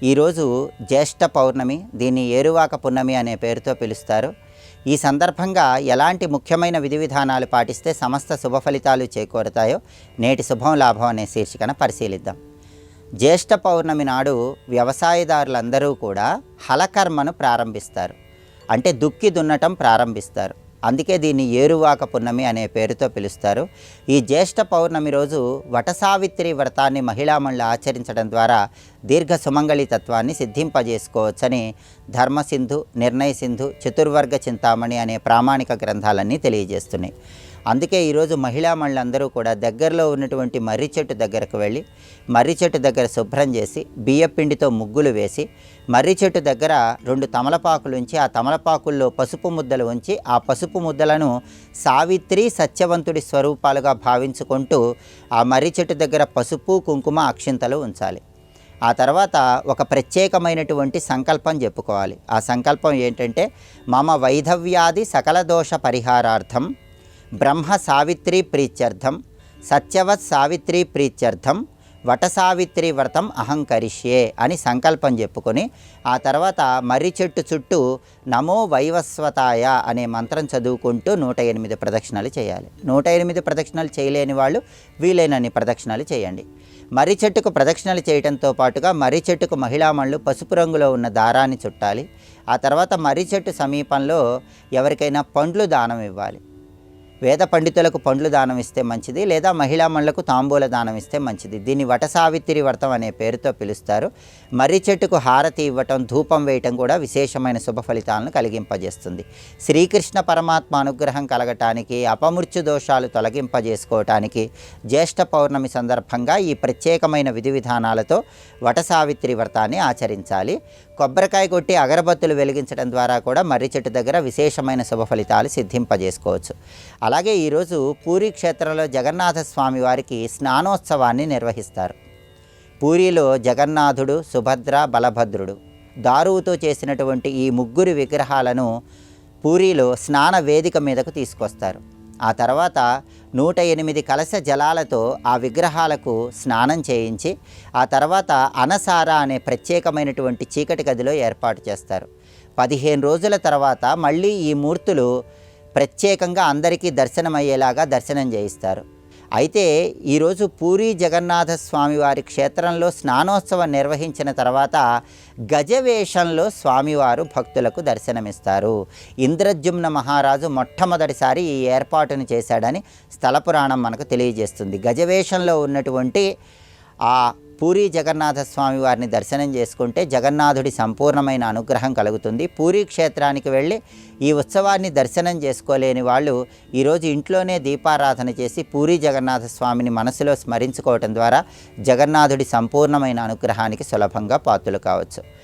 ఈరోజు జ్యేష్ఠ పౌర్ణమి, దీన్ని ఏరువాక పున్నమి అనే పేరుతో పిలుస్తారు. ఈ సందర్భంగా ఎలాంటి ముఖ్యమైన విధి విధానాలు పాటిస్తే సమస్త శుభ ఫలితాలు చేకూరుతాయో నేటి శుభం లాభం అనే శీర్షికన పరిశీలిద్దాం. జ్యేష్ఠ పౌర్ణమి నాడు వ్యవసాయదారులందరూ కూడా హలకర్మను ప్రారంభిస్తారు. అంటే దుక్కి దున్నటం ప్రారంభిస్తారు. అందుకే దీన్ని ఏరువాక పున్నమి అనే పేరుతో పిలుస్తారు. ఈ జ్యేష్ఠ పౌర్ణమి రోజు వటసావిత్రి వ్రతాన్ని మహిళామణులు ఆచరించడం ద్వారా దీర్ఘ సుమంగళితత్వాన్ని సిద్ధింపజేసుకోవచ్చని ధర్మసింధు, నిర్ణయ సింధు, చతుర్వర్గ చింతామణి అనే ప్రామాణిక గ్రంథాలన్నీ తెలియజేస్తున్నాయి. అందుకే ఈరోజు మహిళామణులందరూ కూడా దగ్గరలో ఉన్నటువంటి మర్రి చెట్టు దగ్గరకు వెళ్ళి మర్రి చెట్టు దగ్గర శుభ్రం చేసి బియ్యపిండితో ముగ్గులు వేసి మర్రి చెట్టు దగ్గర 2 తమలపాకులు ఉంచి ఆ తమలపాకుల్లో పసుపు ముద్దలు ఉంచి ఆ పసుపు ముద్దలను సావిత్రి సత్యవంతుడి స్వరూపాలుగా భావించుకుంటూ ఆ మర్రి చెట్టు దగ్గర పసుపు, కుంకుమ, అక్షింతలు ఉంచాలి. ఆ తర్వాత ఒక ప్రత్యేకమైనటువంటి సంకల్పం చెప్పుకోవాలి. ఆ సంకల్పం ఏంటంటే, మమ వైధవ్యాది సకల దోష పరిహారార్థం బ్రహ్మ సావిత్రి ప్రీత్యర్థం సత్యవత్ సావిత్రి ప్రీత్యర్థం వటసావిత్రి వ్రతం అహంకరిష్యే అని సంకల్పం చెప్పుకొని ఆ తర్వాత మర్రి చెట్టు చుట్టూ నమో వైవస్వతాయ అనే మంత్రం చదువుకుంటూ 108 ప్రదక్షిణలు చేయాలి. 108 ప్రదక్షిణలు చేయలేని వాళ్ళు వీలైనన్ని ప్రదక్షిణలు చేయండి. మర్రి చెట్టుకు ప్రదక్షిణలు చేయడంతో పాటుగా మర్రి చెట్టుకు మహిళామణులు పసుపు రంగులో ఉన్న దారాన్ని చుట్టాలి. ఆ తర్వాత మర్రి చెట్టు సమీపంలో ఎవరికైనా పండ్లు దానం ఇవ్వాలి. వేద పండితులకు పండ్లు దానం ఇస్తే మంచిది, లేదా మహిళామణులకు తాంబూల దానం ఇస్తే మంచిది. దీన్ని వటసావిత్రి వ్రతం అనే పేరుతో పిలుస్తారు. మర్రి చెట్టుకు హారతి ఇవ్వటం, ధూపం వేయటం కూడా విశేషమైన శుభ ఫలితాలను కలిగింపజేస్తుంది. శ్రీకృష్ణ పరమాత్మ అనుగ్రహం కలగటానికి, అపమృత్యు దోషాలు తొలగింపజేసుకోవటానికి జ్యేష్ఠ పౌర్ణమి సందర్భంగా ఈ ప్రత్యేకమైన విధి విధానాలతో వటసావిత్రి వ్రతాన్ని ఆచరించాలి. కొబ్బరికాయ కొట్టి అగరబత్తులు వెలిగించడం ద్వారా కూడా మర్రి చెట్టు దగ్గర విశేషమైన శుభ ఫలితాలు సిద్ధింపజేసుకోవచ్చు. అలాగే ఈరోజు పూరీ క్షేత్రంలో జగన్నాథ స్వామి వారికి స్నానోత్సవాన్ని నిర్వహిస్తారు. పూరీలో జగన్నాథుడు, సుభద్ర, బలభద్రుడు దారువుతో చేసినటువంటి ఈ ముగ్గురు విగ్రహాలను పూరీలో స్నాన వేదిక మీదకు తీసుకొస్తారు. ఆ తర్వాత 108 కలశ జలాలతో ఆ విగ్రహాలకు స్నానం చేయించి ఆ తర్వాత అనసార అనే ప్రత్యేకమైనటువంటి చీకటి గదిలో ఏర్పాటు చేస్తారు. 15 రోజుల తర్వాత మళ్ళీ ఈ మూర్తులు ప్రత్యేకంగా అందరికీ దర్శనమయ్యేలాగా దర్శనం చేయిస్తారు. అయితే ఈరోజు పూరీ జగన్నాథ స్వామివారి క్షేత్రంలో స్నానోత్సవం నిర్వహించిన తర్వాత గజవేషంలో స్వామివారు భక్తులకు దర్శనమిస్తారు. ఇంద్రద్యుమ్న మహారాజు మొట్టమొదటిసారి ఈ ఏర్పాటును చేశాడని స్థల పురాణం మనకు తెలియజేస్తుంది. గజవేషంలో ఉన్నటువంటి ఆ పూరీ జగన్నాథ స్వామి వారిని దర్శనం చేసుకుంటే జగన్నాథుడి సంపూర్ణమైన అనుగ్రహం కలుగుతుంది. పూరీ క్షేత్రానికి వెళ్ళి ఈ ఉత్సవాన్ని దర్శనం చేసుకోలేని వాళ్ళు ఈరోజు ఇంట్లోనే దీపారాధన చేసి పూరీ జగన్నాథ స్వామిని మనసులో స్మరించుకోవటం ద్వారా జగన్నాథుడి సంపూర్ణమైన అనుగ్రహానికి సులభంగా పాత్రలు కావచ్చు.